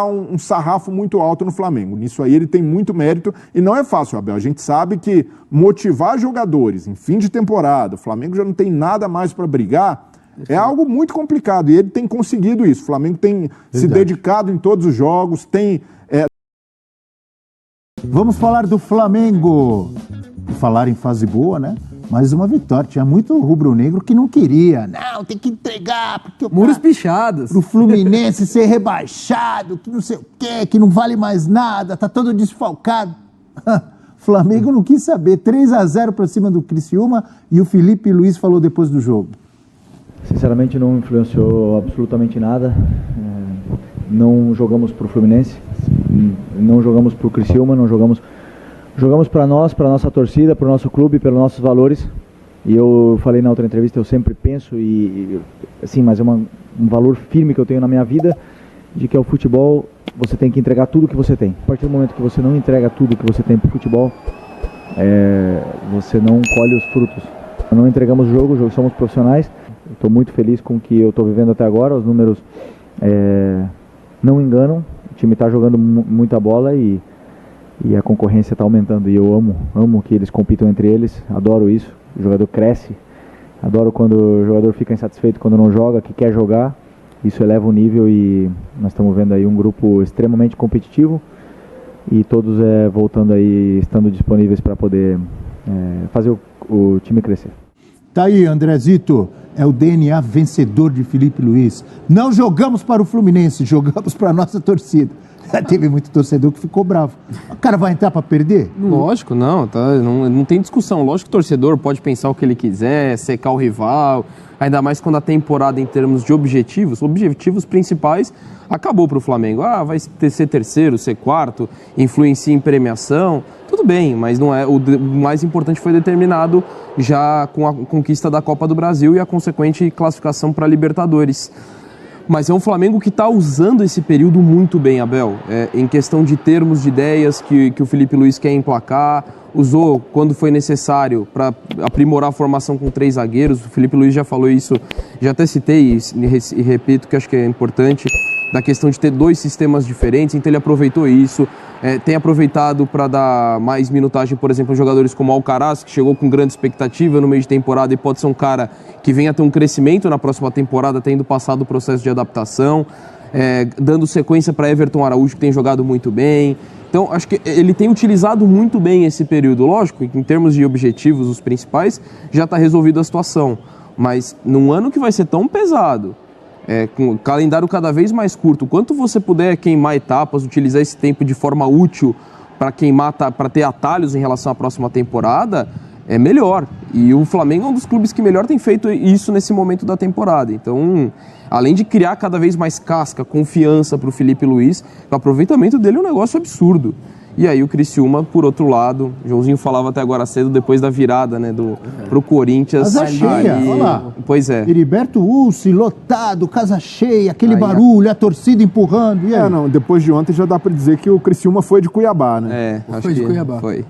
um sarrafo muito alto no Flamengo. Nisso aí ele tem muito mérito e não é fácil, Abel. A gente sabe que motivar jogadores em fim de temporada, o Flamengo já não tem nada mais para brigar, é algo muito complicado e ele tem conseguido isso. O Flamengo tem se dedicado em todos os jogos, Vamos falar do Flamengo. Falar em fase boa, né? Mais uma vitória. Tinha muito rubro-negro que não queria. Não, tem que entregar. Porque muros pichados. Pro Fluminense ser rebaixado, que não sei o quê, que não vale mais nada, tá todo desfalcado. Flamengo não quis saber. 3-0 pra cima do Criciúma e o Felipe Luiz falou depois do jogo. Sinceramente não influenciou absolutamente nada. Não jogamos pro Fluminense, não jogamos pro Criciúma, não jogamos para nós, para nossa torcida, para o nosso clube, pelos nossos valores. E eu falei na outra entrevista, eu sempre penso assim, mas é um valor firme que eu tenho na minha vida, de que é o futebol, você tem que entregar tudo que você tem. A partir do momento que você não entrega tudo que você tem pro futebol, você não colhe os frutos. Não entregamos o jogo, somos profissionais. Estou muito feliz com o que eu estou vivendo até agora, os números não enganam, o time está jogando muita bola e a concorrência está aumentando e eu amo que eles compitam entre eles, adoro isso, o jogador cresce, adoro quando o jogador fica insatisfeito quando não joga, que quer jogar, isso eleva o nível e nós estamos vendo aí um grupo extremamente competitivo e todos voltando aí, estando disponíveis para poder fazer o time crescer. Tá aí, Andrezito, é o DNA vencedor de Felipe Luiz. Não jogamos para o Fluminense, jogamos para a nossa torcida. Teve muito torcedor que ficou bravo. O cara vai entrar para perder? Lógico, não tem discussão. Lógico que o torcedor pode pensar o que ele quiser, secar o rival, ainda mais quando a temporada em termos de objetivos principais, acabou para o Flamengo. Vai ser terceiro, ser quarto, influencia em premiação, tudo bem, mas não é. O mais importante foi determinado já com a conquista da Copa do Brasil e a consequente classificação para a Libertadores. Mas é um Flamengo que está usando esse período muito bem, Abel, em questão de termos de ideias que o Felipe Luiz quer emplacar, usou quando foi necessário para aprimorar a formação com 3 zagueiros, o Felipe Luiz já falou isso, já até citei e repito que acho que é importante, da questão de ter 2 sistemas diferentes, então ele aproveitou isso, tem aproveitado para dar mais minutagem, por exemplo, a jogadores como Alcaraz, que chegou com grande expectativa no meio de temporada e pode ser um cara que venha a ter um crescimento na próxima temporada, tendo passado o processo de adaptação, dando sequência para Everton Araújo, que tem jogado muito bem. Então, acho que ele tem utilizado muito bem esse período. Lógico, em termos de objetivos, os principais, já está resolvida a situação. Mas num ano que vai ser tão pesado, com o calendário cada vez mais curto, quanto você puder queimar etapas, utilizar esse tempo de forma útil para ter atalhos em relação à próxima temporada, é melhor. E o Flamengo é um dos clubes que melhor tem feito isso nesse momento da temporada. Então, além de criar cada vez mais casca, confiança para o Felipe Luiz, o aproveitamento dele é um negócio absurdo. E aí o Criciúma, por outro lado, o Joãozinho falava até agora cedo, depois da virada, né, pro Corinthians. Casa cheia, olha lá. Pois é. Heriberto Ulci, lotado, casa cheia, aquele barulho, a torcida empurrando. E aí? Não, depois de ontem já dá para dizer que o Criciúma foi de Cuiabá, né? Acho foi de que Cuiabá. Foi.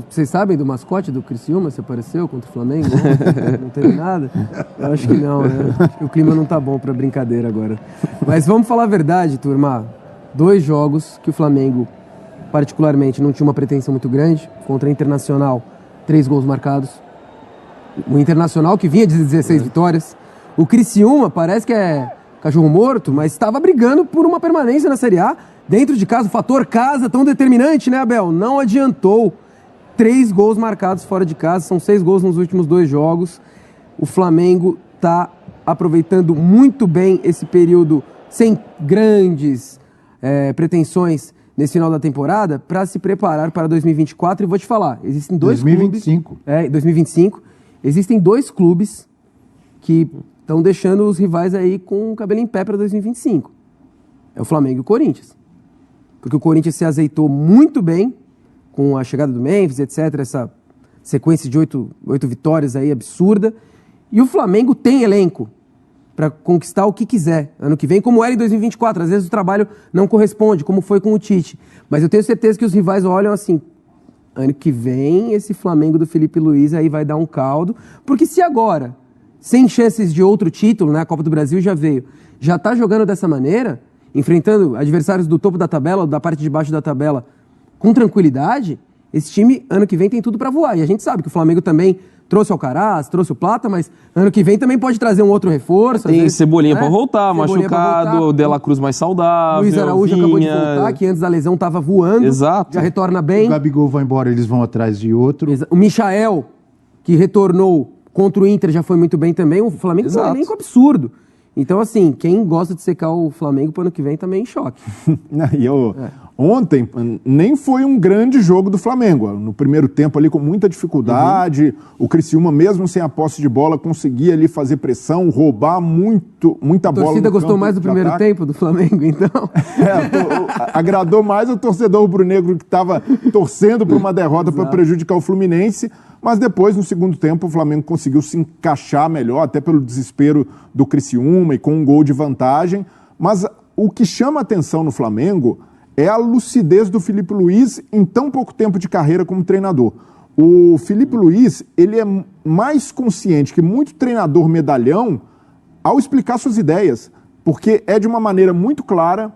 Vocês sabem do mascote do Criciúma? Se apareceu contra o Flamengo? Não teve nada? Eu acho que não, né? Acho que o clima não tá bom pra brincadeira agora. Mas vamos falar a verdade, turma. 2 jogos que o Flamengo, particularmente, não tinha uma pretensão muito grande. Contra o Internacional, 3 gols marcados. O Internacional que vinha de 16 vitórias. O Criciúma parece que é cachorro morto, mas estava brigando por uma permanência na Série A. Dentro de casa, o fator casa tão determinante, né, Abel? Não adiantou. 3 gols marcados fora de casa, são 6 gols nos últimos 2 jogos. O Flamengo está aproveitando muito bem esse período sem grandes pretensões nesse final da temporada para se preparar para 2024. E vou te falar, existem 2 2025. clubes... 2025. Existem 2 clubes que estão deixando os rivais aí com o cabelo em pé para 2025. É o Flamengo e o Corinthians. Porque o Corinthians se azeitou muito bem com a chegada do Memphis, etc., essa sequência de 8 vitórias aí absurda. E o Flamengo tem elenco para conquistar o que quiser ano que vem, como era em 2024. Às vezes o trabalho não corresponde, como foi com o Tite. Mas eu tenho certeza que os rivais olham assim, ano que vem esse Flamengo do Felipe Luiz aí vai dar um caldo. Porque se agora, sem chances de outro título, né, a Copa do Brasil já veio, já está jogando dessa maneira, enfrentando adversários do topo da tabela, da parte de baixo da tabela, com tranquilidade, esse time, ano que vem, tem tudo para voar. E a gente sabe que o Flamengo também trouxe o Alcaraz, trouxe o Plata, mas ano que vem também pode trazer um outro reforço. Tem vezes, Cebolinha né? pra voltar, Cebolinha machucado, pra voltar. o De La Cruz mais saudável. Luiz Araújo acabou de Vinha. voltar, que antes da lesão estava voando. Exato. Já retorna O bem. Gabigol vai embora, eles vão atrás de outro. O Michael, que retornou contra o Inter, já foi muito bem também. O Flamengo tem um Exato. elenco absurdo. Então, assim, quem gosta de secar o Flamengo pro ano que vem também em choque. Ontem nem foi um grande jogo do Flamengo. No primeiro tempo ali com muita dificuldade, o Criciúma mesmo sem a posse de bola conseguia ali fazer pressão, roubar muita A bola. torcida no gostou campo mais do de primeiro ataque. tempo do Flamengo, então. Agradou mais o torcedor rubro-negro que estava torcendo por uma derrota para prejudicar o Fluminense, mas depois, no segundo tempo, o Flamengo conseguiu se encaixar melhor, até pelo desespero do Criciúma e com um gol de vantagem. Mas o que chama atenção no Flamengo é a lucidez do Filipe Luís em tão pouco tempo de carreira como treinador. O Filipe Luís, ele é mais consciente que muito treinador medalhão ao explicar suas ideias, porque é de uma maneira muito clara,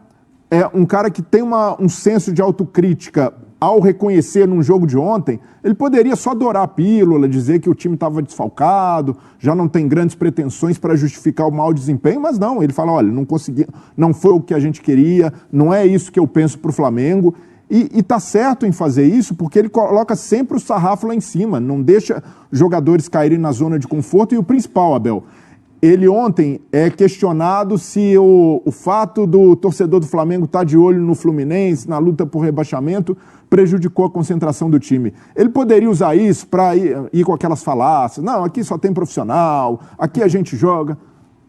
é um cara que tem um senso de autocrítica ao reconhecer num jogo de ontem. Ele poderia só dourar a pílula, dizer que o time estava desfalcado, já não tem grandes pretensões para justificar o mau desempenho, mas não, ele fala, olha, não consegui, não foi o que a gente queria, não é isso que eu penso para o Flamengo, e está certo em fazer isso, porque ele coloca sempre o sarrafo lá em cima, não deixa jogadores caírem na zona de conforto, e o principal, Abel, ele ontem é questionado se o fato do torcedor do Flamengo estar de olho no Fluminense, na luta por rebaixamento, prejudicou a concentração do time. Ele poderia usar isso para ir com aquelas falácias. Não, aqui só tem profissional, aqui a gente joga.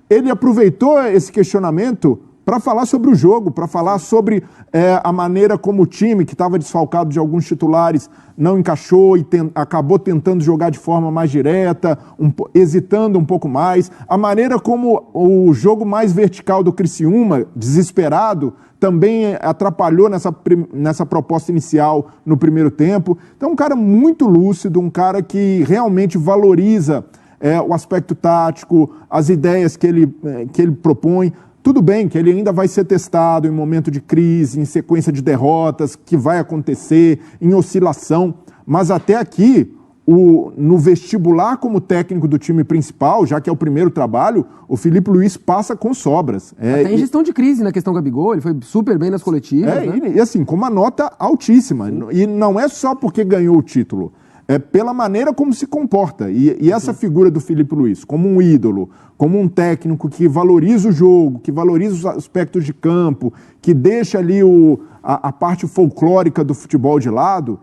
Ele aproveitou esse questionamento para falar sobre o jogo, para falar sobre a maneira como o time, que estava desfalcado de alguns titulares, não encaixou e acabou tentando jogar de forma mais direta, hesitando um pouco mais. A maneira como o jogo mais vertical do Criciúma, desesperado, também atrapalhou nessa proposta inicial no primeiro tempo. Então, um cara muito lúcido, um cara que realmente valoriza o aspecto tático, as ideias que ele propõe. Tudo bem que ele ainda vai ser testado em momento de crise, em sequência de derrotas, que vai acontecer, em oscilação, mas até aqui, no vestibular como técnico do time principal, já que é o primeiro trabalho, o Filipe Luís passa com sobras. Até em gestão de crise na questão Gabigol, ele foi super bem nas coletivas. Né? E assim, com uma nota altíssima. Sim. E não é só porque ganhou o título, é pela maneira como se comporta. E essa figura do Filipe Luís, como um ídolo, como um técnico que valoriza o jogo, que valoriza os aspectos de campo, que deixa ali a parte folclórica do futebol de lado,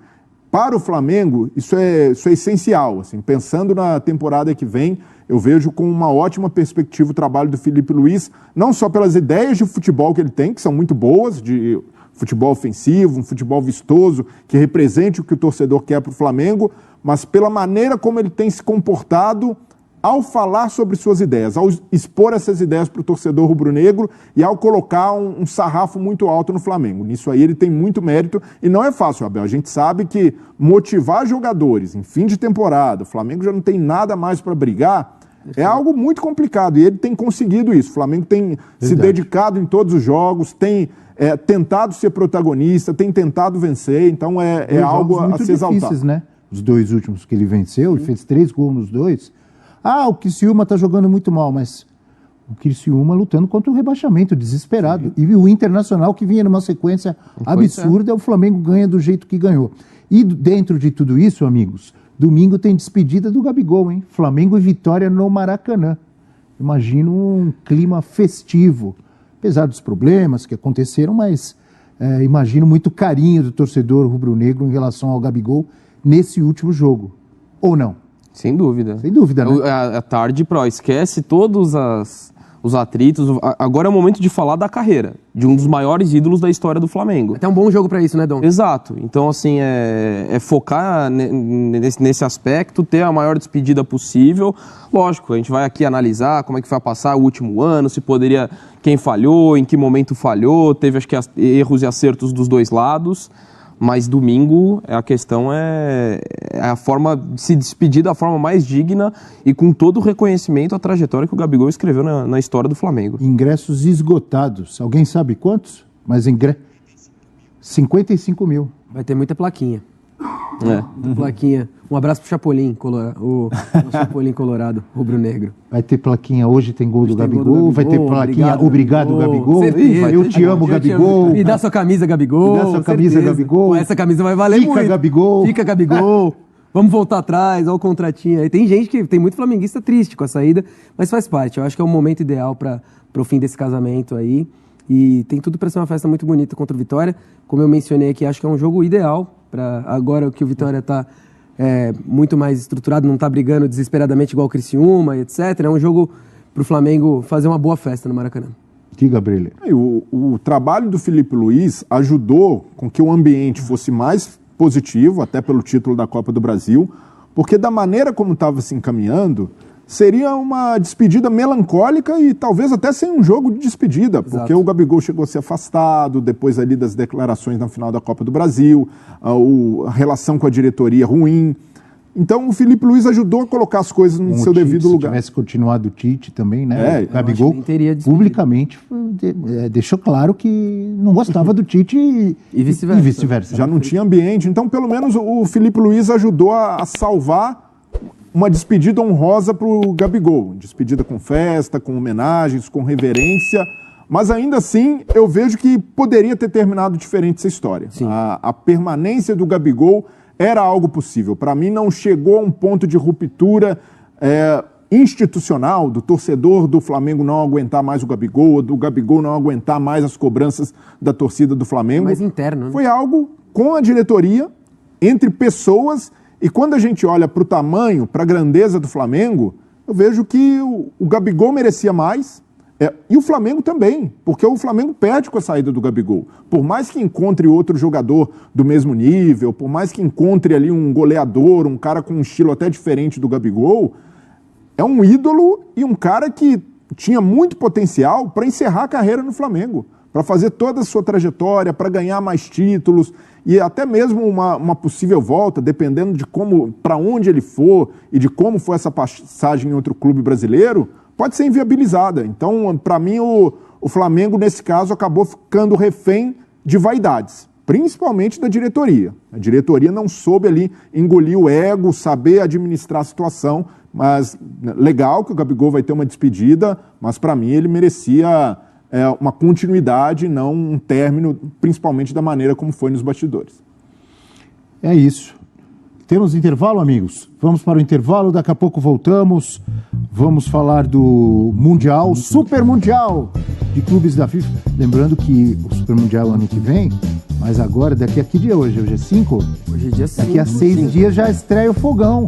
para o Flamengo, isso é essencial. Assim, pensando na temporada que vem, eu vejo com uma ótima perspectiva o trabalho do Filipe Luís, não só pelas ideias de futebol que ele tem, que são muito boas, de futebol ofensivo, um futebol vistoso, que represente o que o torcedor quer para o Flamengo, mas pela maneira como ele tem se comportado ao falar sobre suas ideias, ao expor essas ideias para o torcedor rubro-negro e ao colocar um sarrafo muito alto no Flamengo. Nisso aí ele tem muito mérito e não é fácil, Abel. A gente sabe que motivar jogadores em fim de temporada, o Flamengo já não tem nada mais para brigar, é algo muito complicado e ele tem conseguido isso. O Flamengo tem se dedicado em todos os jogos, tem tentado ser protagonista, tem tentado vencer, então é algo a se exaltar. Né? Os dois últimos que ele venceu, ele fez 3 gols nos dois. O Criciúma está jogando muito mal, mas o Criciúma lutando contra o rebaixamento, desesperado. Sim. E o Internacional, que vinha numa sequência absurda, o Flamengo ganha do jeito que ganhou. E dentro de tudo isso, amigos, domingo tem despedida do Gabigol, hein? Flamengo e Vitória no Maracanã. Imagino um clima festivo, apesar dos problemas que aconteceram, mas imagino muito carinho do torcedor rubro-negro em relação ao Gabigol nesse último jogo. Ou não? Sem dúvida. Sem dúvida, né? À tarde, esquece todos os atritos. Agora é o momento de falar da carreira, de um dos maiores ídolos da história do Flamengo. Até um bom jogo pra isso, né, Dom? Exato. Então, assim, é focar nesse aspecto, ter a maior despedida possível. Lógico, a gente vai aqui analisar como é que vai passar o último ano, se poderia, quem falhou, em que momento falhou, teve, acho que, erros e acertos dos dois lados. Mas domingo a questão é a forma de se despedir da forma mais digna e com todo o reconhecimento à trajetória que o Gabigol escreveu na história do Flamengo. Ingressos esgotados. Alguém sabe quantos? Mas 55 mil. Vai ter muita plaquinha. É. Plaquinha. Um abraço pro Chapolin, o Chapolin Colorado, rubro-negro. Vai ter plaquinha, hoje tem gol do Tem gol Gabigol, vai ter plaquinha, obrigado Gabigol, Certeza. eu te amo Gabigol, Me dá sua camisa, Gabigol. Me dá sua camisa, certeza. Gabigol. Pô, essa camisa vai valer Fica, muito. Gabigol. Fica, Gabigol. Vamos voltar atrás, olha o contratinho aí. Tem gente tem muito flamenguista triste com a saída, mas faz parte. Eu acho que é o momento ideal para o fim desse casamento aí. E tem tudo para ser uma festa muito bonita contra o Vitória. Como eu mencionei aqui, acho que é um jogo ideal para agora que o Vitória está muito mais estruturado, não está brigando desesperadamente igual o Criciúma, etc. É um jogo para o Flamengo fazer uma boa festa no Maracanã. Diga, Brilha. E o trabalho do Felipe Luiz ajudou com que o ambiente fosse mais positivo, até pelo título da Copa do Brasil, porque da maneira como estava se encaminhando, seria uma despedida melancólica e talvez até sem um jogo de despedida, porque o Gabigol chegou a ser afastado, depois ali das declarações na final da Copa do Brasil, a relação com a diretoria ruim. Então o Felipe Luiz ajudou a colocar as coisas no seu devido lugar. Se tivesse continuado o Tite também, né? O Gabigol acho que nem teria despedido. publicamente deixou claro que não gostava do Tite E vice-versa. vice-versa. Já não tinha ambiente, então pelo menos o Felipe Luiz ajudou a salvar uma despedida honrosa para o Gabigol. Despedida com festa, com homenagens, com reverência. Mas ainda assim, eu vejo que poderia ter terminado diferente essa história. A permanência do Gabigol era algo possível. Para mim, não chegou a um ponto de ruptura institucional, do torcedor do Flamengo não aguentar mais o Gabigol, ou do Gabigol não aguentar mais as cobranças da torcida do Flamengo. Mais interno, né? Foi algo com a diretoria, entre pessoas. E quando a gente olha para o tamanho, para a grandeza do Flamengo, eu vejo que o Gabigol merecia mais, e o Flamengo também, porque o Flamengo perde com a saída do Gabigol. Por mais que encontre outro jogador do mesmo nível, por mais que encontre ali um goleador, um cara com um estilo até diferente do Gabigol, é um ídolo e um cara que tinha muito potencial para encerrar a carreira no Flamengo, para fazer toda a sua trajetória, para ganhar mais títulos e até mesmo uma possível volta, dependendo de para onde ele for e de como for essa passagem em outro clube brasileiro, pode ser inviabilizada. Então, para mim, o Flamengo, nesse caso, acabou ficando refém de vaidades, principalmente da diretoria. A diretoria não soube ali engolir o ego, saber administrar a situação, mas legal que o Gabigol vai ter uma despedida, mas para mim ele merecia uma continuidade, não um término, principalmente da maneira como foi nos bastidores. É isso. Temos intervalo, amigos? Vamos para o intervalo, daqui a pouco voltamos. Vamos falar do Mundial, Super Mundial de clubes da FIFA. Lembrando que o Super Mundial é ano que vem, mas agora, daqui a que dia hoje? Hoje é 5? Hoje é dia 5. Daqui a 6 dias já estreia o fogão.